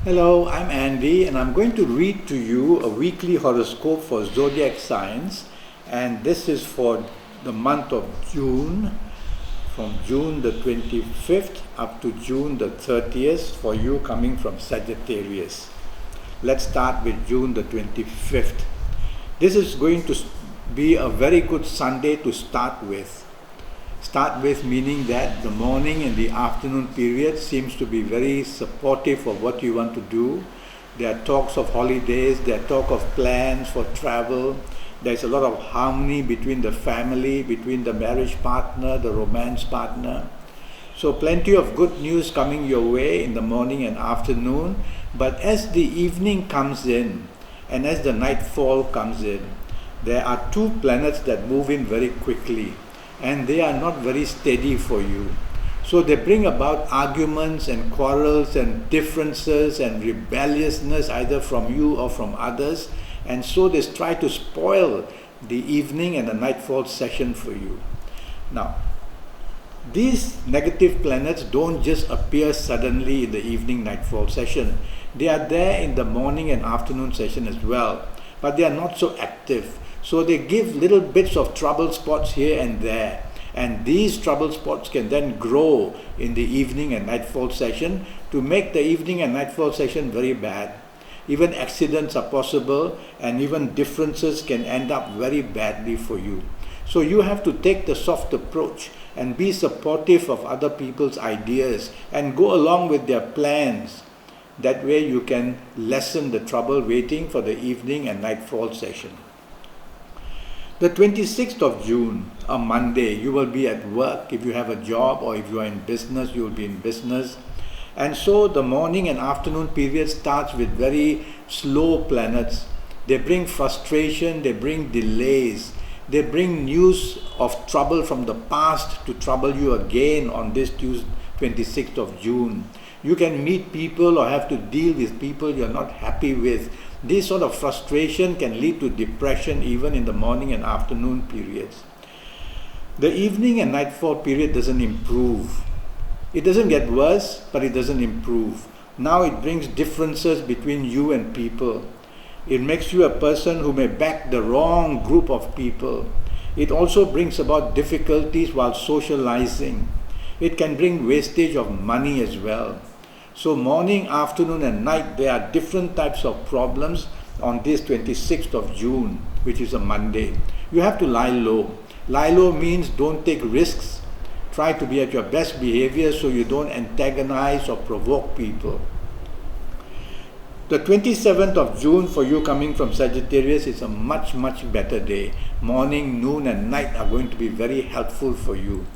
Hello, I'm Andy and I'm going to read to you a weekly horoscope for zodiac signs, and this is for the month of June, from June the 25th up to June the 30th for you coming from Sagittarius. Let's start with June the 25th. This is going to be a very good Sunday to start with. Start with meaning that the morning and the afternoon period seems to be very supportive of what you want to do. There are talks of holidays, there are talk of plans for travel. There's a lot of harmony between the family, between the marriage partner, the romance partner. So plenty of good news coming your way in the morning and afternoon. But as the evening comes in and as the nightfall comes in, there are two planets that move in very quickly, and they are not very steady for you. So they bring about arguments and quarrels and differences and rebelliousness either from you or from others, and so they try to spoil the evening and the nightfall session for you. Now, these negative planets don't just appear suddenly in the evening nightfall session. They are there in the morning and afternoon session as well, but they are not so active. So they give little bits of trouble spots here and there, and these trouble spots can then grow in the evening and nightfall session to make the evening and nightfall session very bad. Even accidents are possible, and even differences can end up very badly for you. So you have to take the soft approach and be supportive of other people's ideas and go along with their plans. That way you can lessen the trouble waiting for the evening and nightfall session. The 26th of June, a Monday, you will be at work if you have a job, or if you are in business, you will be in business. And so the morning and afternoon period starts with very slow planets. They bring frustration, they bring delays, they bring news of trouble from the past to trouble you again on this Tuesday, 26th of June. You can meet people or have to deal with people you're not happy with. This sort of frustration can lead to depression even in the morning and afternoon periods. The evening and nightfall period doesn't improve. It doesn't get worse, but it doesn't improve. Now it brings differences between you and people. It makes you a person who may back the wrong group of people. It also brings about difficulties while socializing. It can bring wastage of money as well. So morning, afternoon and night, there are different types of problems on this 26th of June, which is a Monday. You have to lie low. Lie low means don't take risks. Try to be at your best behavior so you don't antagonize or provoke people. The 27th of June for you coming from Sagittarius is a much better day. Morning, noon and night are going to be very helpful for you.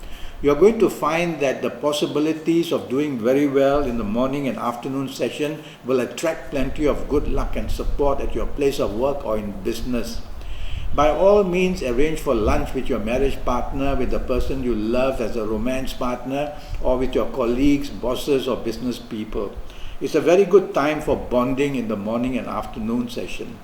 You are going to find that the possibilities of doing very well in the morning and afternoon session will attract plenty of good luck and support at your place of work or in business. By all means, arrange for lunch with your marriage partner, with the person you love as a romance partner, or with your colleagues, bosses or business people. It's a very good time for bonding in the morning and afternoon session.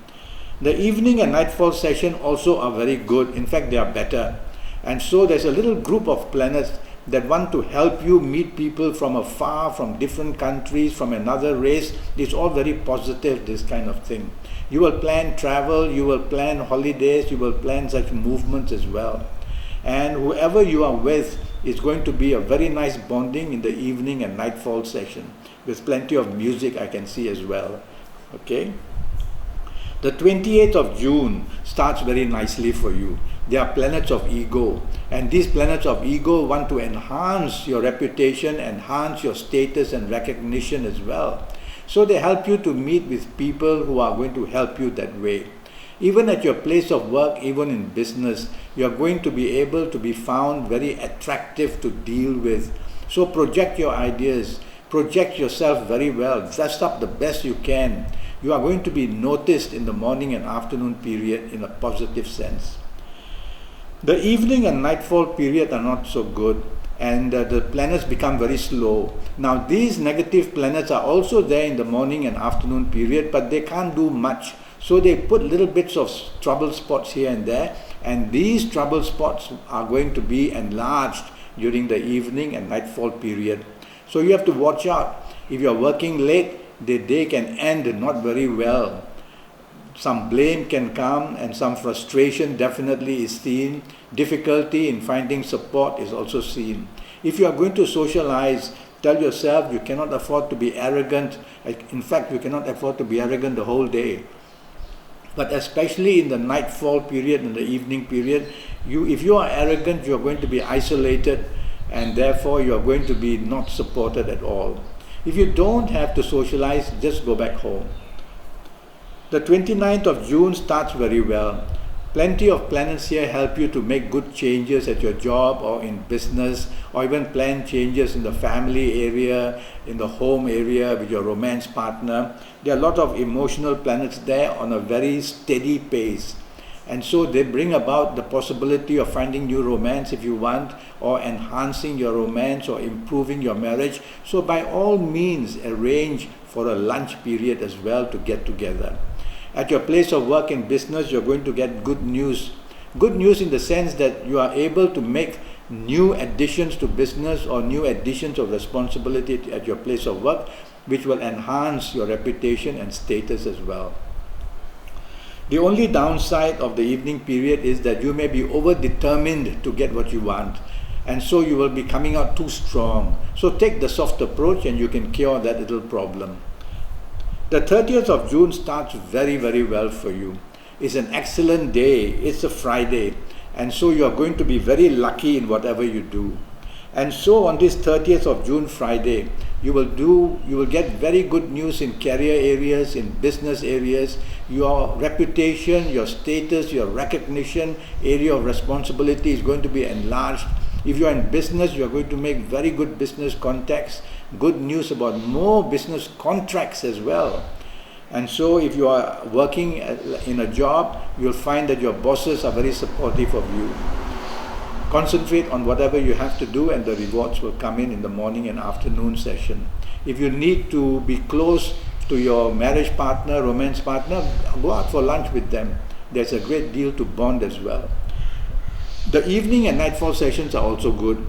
The evening and nightfall session also are very good. In fact, they are better. And so there's a little group of planets that want to help you meet people from afar, from different countries, from another race. It's all very positive, this kind of thing. You will plan travel, you will plan holidays, you will plan such movements as well. And whoever you are with is going to be a very nice bonding in the evening and nightfall session. With plenty of music I can see as well. Okay? The 28th of June starts very nicely for you. They are planets of ego, and these planets of ego want to enhance your reputation, enhance your status and recognition as well. So they help you to meet with people who are going to help you that way. Even at your place of work, even in business, you are going to be able to be found very attractive to deal with. So project your ideas, project yourself very well, dress up the best you can. You are going to be noticed in the morning and afternoon period in a positive sense. The evening and nightfall period are not so good, and the planets become very slow. Now these negative planets are also there in the morning and afternoon period, but they can't do much. So they put little bits of trouble spots here and there, and these trouble spots are going to be enlarged during the evening and nightfall period. So you have to watch out. If you are working late, the day can end not very well. Some blame can come and some frustration definitely is seen. Difficulty in finding support is also seen. If you are going to socialize, tell yourself you cannot afford to be arrogant. In fact, you cannot afford to be arrogant the whole day. But especially in the nightfall period, in the evening period, if you are arrogant, you are going to be isolated, and therefore you are going to be not supported at all. If you don't have to socialize, just go back home. The 29th of June starts very well. Plenty of planets here help you to make good changes at your job or in business, or even plan changes in the family area, in the home area with your romance partner. There are a lot of emotional planets there on a very steady pace. And so they bring about the possibility of finding new romance if you want, or enhancing your romance or improving your marriage. So by all means, arrange for a lunch period as well to get together. At your place of work and business, you're going to get good news. Good news in the sense that you are able to make new additions to business or new additions of responsibility at your place of work, which will enhance your reputation and status as well. The only downside of the evening period is that you may be over-determined to get what you want, and so you will be coming out too strong. So take the soft approach and you can cure that little problem. The 30th of June starts very, very well for you. It's an excellent day. It's a Friday. And so you are going to be very lucky in whatever you do. And so on this 30th of June Friday, you will get very good news in career areas, in business areas. Your reputation, your status, your recognition, area of responsibility is going to be enlarged. If you are in business, you are going to make very good business contacts, good news about more business contracts as well. And so if you are working in a job, you'll find that your bosses are very supportive of you. Concentrate on whatever you have to do, and the rewards will come in the morning and afternoon session. If you need to be close to your marriage partner, romance partner, go out for lunch with them. There's a great deal to bond as well. The evening and nightfall sessions are also good.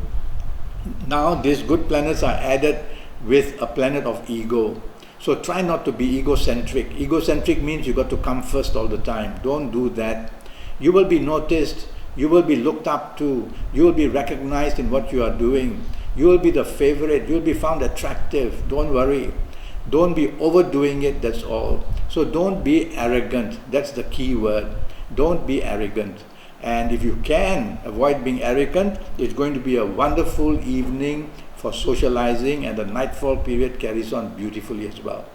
Now these good planets are added with a planet of ego. So try not to be egocentric. Egocentric means you got to come first all the time. Don't do that. You will be noticed. You will be looked up to. You will be recognized in what you are doing. You will be the favorite. You will be found attractive. Don't worry. Don't be overdoing it, that's all. So don't be arrogant. That's the key word. Don't be arrogant. And if you can avoid being arrogant, it's going to be a wonderful evening for socializing, and the nightfall period carries on beautifully as well.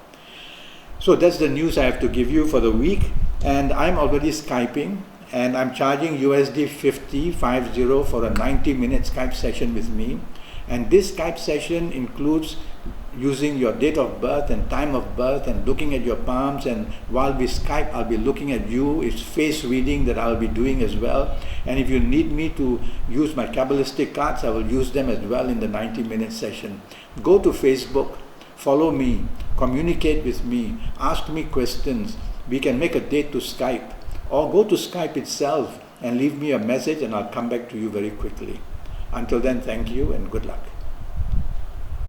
So that's the news I have to give you for the week. And I'm already Skyping, and I'm charging USD 50 for a 90-minute Skype session with me. And this Skype session includes using your date of birth and time of birth and looking at your palms, and while we Skype, I'll be looking at you. It's face reading that I'll be doing as well. And if you need me to use my Kabbalistic cards, I will use them as well in the 90-minute session. Go to Facebook, follow me, communicate with me, ask me questions. We can make a date to Skype, or go to Skype itself and leave me a message, and I'll come back to you very quickly. Until then, thank you and good luck.